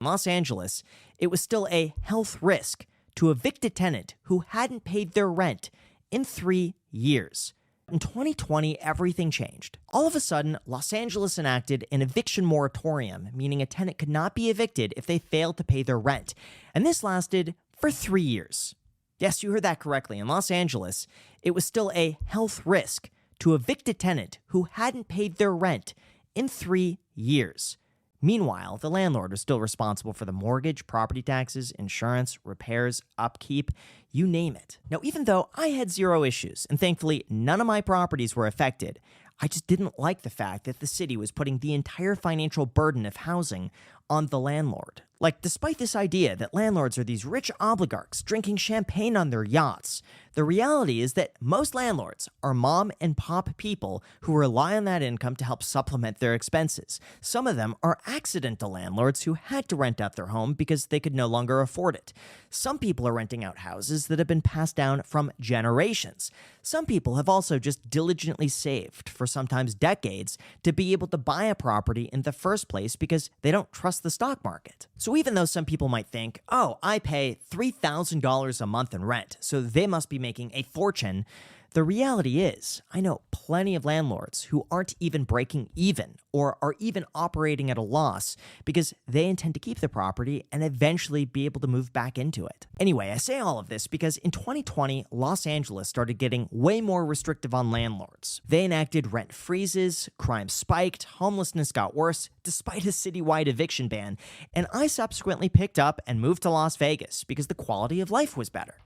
In Los Angeles, it was still a health risk to evict a tenant who hadn't paid their rent in 3 years. In 2020, everything changed. All of a sudden, Los Angeles enacted an eviction moratorium, meaning a tenant could not be evicted if they failed to pay their rent. And this lasted for 3 years. Yes, you heard that correctly. In Los Angeles, it was still a health risk to evict a tenant who hadn't paid their rent in 3 years. Meanwhile, the landlord was still responsible for the mortgage, property taxes, insurance, repairs, upkeep, you name it. Now, even though I had zero issues, and thankfully none of my properties were affected, I just didn't like the fact that the city was putting the entire financial burden of housing on the landlord. Like, despite this idea that landlords are these rich oligarchs drinking champagne on their yachts, the reality is that most landlords are mom and pop people who rely on that income to help supplement their expenses. Some of them are accidental landlords who had to rent out their home because they could no longer afford it. Some people are renting out houses that have been passed down from generations. Some people have also just diligently saved for sometimes decades to be able to buy a property in the first place because they don't trust the stock market. So even though some people might think, oh, I pay $3,000 a month in rent, so they must be making a fortune, the reality is, I know plenty of landlords who aren't even breaking even or are even operating at a loss because they intend to keep the property and eventually be able to move back into it. Anyway, I say all of this because in 2020, Los Angeles started getting way more restrictive on landlords. They enacted rent freezes, crime spiked, homelessness got worse despite a citywide eviction ban, and I subsequently picked up and moved to Las Vegas because the quality of life was better.